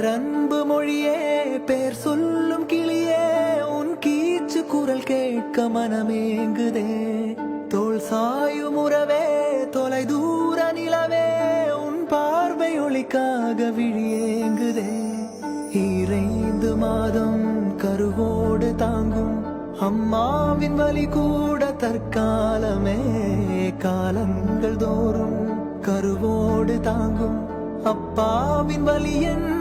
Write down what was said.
பேரன்பு மொழியே, பேர் சொல்லும் கிளியே, உன் கீச்சு குரல் கேட்க மனமேங்குதே. தோள் சாயும் உறவே, தொலை தூர நிலவே, உன் பார்வை ஒளிக்காக விழியேங்குதே. 2 மாதம் கருவோடு தாங்கும் அம்மாவின் வலி கூட தற்காலமே. காலங்கள் தோறும் கருவோடு தாங்கும் அப்பாவின் வலி என்ன